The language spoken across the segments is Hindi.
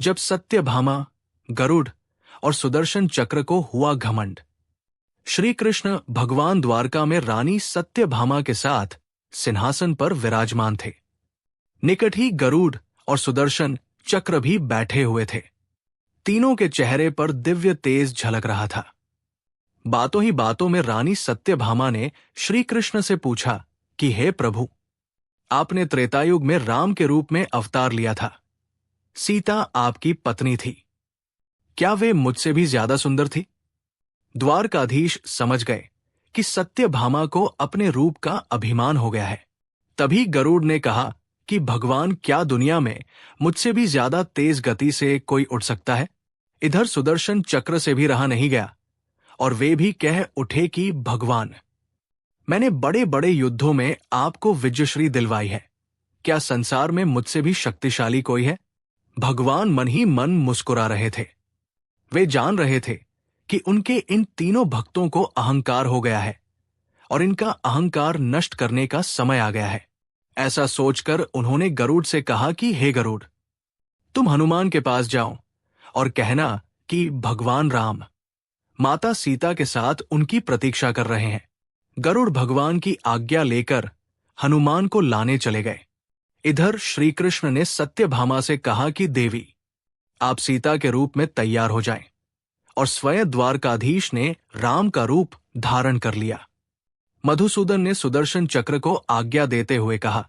जब सत्यभामा, गरुड़ और सुदर्शन चक्र को हुआ घमंड। श्री कृष्ण भगवान द्वारका में रानी सत्यभामा के साथ सिंहासन पर विराजमान थे। निकट ही गरुड़ और सुदर्शन चक्र भी बैठे हुए थे। तीनों के चेहरे पर दिव्य तेज झलक रहा था। बातों ही बातों में रानी सत्यभामा ने श्री कृष्ण से पूछा कि हे प्रभु, आपने त्रेतायुग में राम के रूप में अवतार लिया था। सीता आपकी पत्नी थी। क्या वे मुझसे भी ज्यादा सुंदर थी? द्वारकाधीश समझ गए कि सत्यभामा को अपने रूप का अभिमान हो गया है। तभी गरुड़ ने कहा कि भगवान, क्या दुनिया में मुझसे भी ज्यादा तेज गति से कोई उड़ सकता है? इधर सुदर्शन चक्र से भी रहा नहीं गया और वे भी कह उठे कि भगवान, मैंने बड़े बड़े युद्धों में आपको विजयश्री दिलवाई है। क्या संसार में मुझसे भी शक्तिशाली कोई है? भगवान मन ही मन मुस्कुरा रहे थे। वे जान रहे थे कि उनके इन तीनों भक्तों को अहंकार हो गया है और इनका अहंकार नष्ट करने का समय आ गया है। ऐसा सोचकर उन्होंने गरुड़ से कहा कि हे गरुड़, तुम हनुमान के पास जाओ और कहना कि भगवान राम माता सीता के साथ उनकी प्रतीक्षा कर रहे हैं। गरुड़ भगवान की आज्ञा लेकर हनुमान को लाने चले गए। इधर श्री कृष्ण ने सत्यभामा से कहा कि देवी, आप सीता के रूप में तैयार हो जाएं, और स्वयं द्वारकाधीश ने राम का रूप धारण कर लिया। मधुसूदन ने सुदर्शन चक्र को आज्ञा देते हुए कहा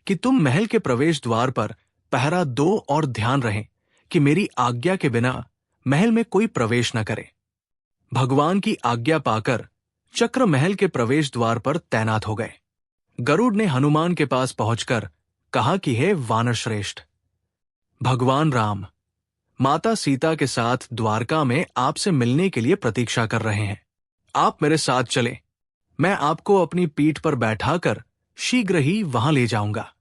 कि तुम महल के प्रवेश द्वार पर पहरा दो और ध्यान रहे कि मेरी आज्ञा के बिना महल में कोई प्रवेश न करे। भगवान की आज्ञा पाकर चक्र महल के प्रवेश द्वार पर तैनात हो गए। गरुड़ ने हनुमान के पास पहुंचकर कहा कि हे वानर श्रेष्ठ, भगवान राम माता सीता के साथ द्वारका में आपसे मिलने के लिए प्रतीक्षा कर रहे हैं। आप मेरे साथ चलें, मैं आपको अपनी पीठ पर बैठाकर शीघ्र ही वहां ले जाऊंगा।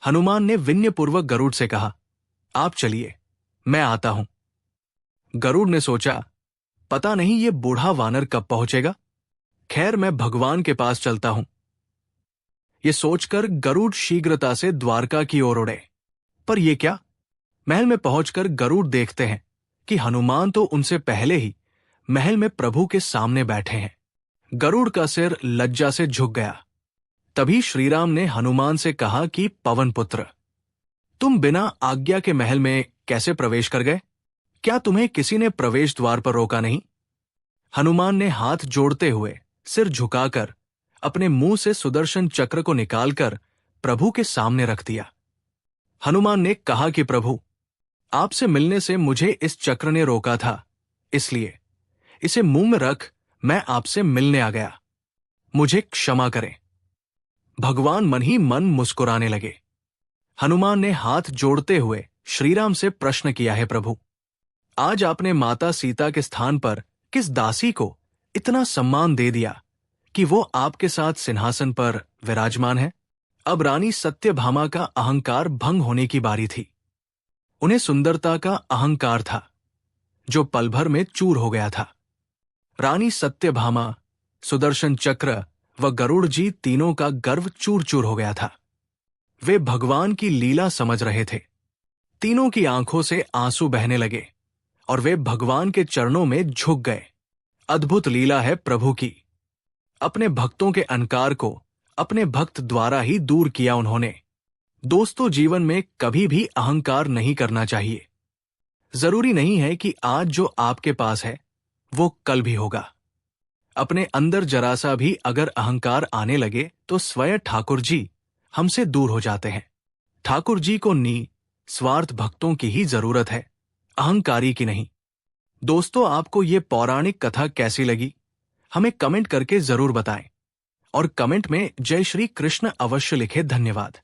हनुमान ने विनयपूर्वक गरुड़ से कहा, आप चलिए, मैं आता हूं। गरुड़ ने सोचा, पता नहीं ये बूढ़ा वानर कब पहुंचेगा। खैर, मैं भगवान के पास चलता हूं। ये सोचकर गरुड़ शीघ्रता से द्वारका की ओर उड़े। पर यह क्या? महल में पहुंचकर गरुड़ देखते हैं कि हनुमान तो उनसे पहले ही महल में प्रभु के सामने बैठे हैं। गरुड़ का सिर लज्जा से झुक गया। तभी श्रीराम ने हनुमान से कहा कि पवन पुत्र, तुम बिना आज्ञा के महल में कैसे प्रवेश कर गए? क्या तुम्हें किसी ने प्रवेश द्वार पर रोका नहीं? हनुमान ने हाथ जोड़ते हुए सिर झुकाकर अपने मुंह से सुदर्शन चक्र को निकालकर प्रभु के सामने रख दिया। हनुमान ने कहा कि प्रभु, आपसे मिलने से मुझे इस चक्र ने रोका था, इसलिए इसे मुंह में रख मैं आपसे मिलने आ गया। मुझे क्षमा करें। भगवान मन ही मन मुस्कुराने लगे। हनुमान ने हाथ जोड़ते हुए श्रीराम से प्रश्न किया, है प्रभु, आज आपने माता सीता के स्थान पर किस दासी को इतना सम्मान दे दिया कि वो आपके साथ सिंहासन पर विराजमान है? अब रानी सत्यभामा का अहंकार भंग होने की बारी थी। उन्हें सुंदरता का अहंकार था जो पल भर में चूर हो गया था। रानी सत्यभामा, सुदर्शन चक्र व गरुड़ जी तीनों का गर्व चूर चूर हो गया था। वे भगवान की लीला समझ रहे थे। तीनों की आंखों से आंसू बहने लगे और वे भगवान के चरणों में झुक गए। अद्भुत लीला है प्रभु की। अपने भक्तों के अहंकार को अपने भक्त द्वारा ही दूर किया उन्होंने। दोस्तों, जीवन में कभी भी अहंकार नहीं करना चाहिए। जरूरी नहीं है कि आज जो आपके पास है वो कल भी होगा। अपने अंदर जरा सा भी अगर अहंकार आने लगे तो स्वयं ठाकुर जी हमसे दूर हो जाते हैं। ठाकुर जी को स्वार्थ भक्तों की ही जरूरत है, अहंकारी की नहीं। दोस्तों, आपको ये पौराणिक कथा कैसी लगी हमें कमेंट करके जरूर बताएं और कमेंट में जय श्री कृष्ण अवश्य लिखें। धन्यवाद।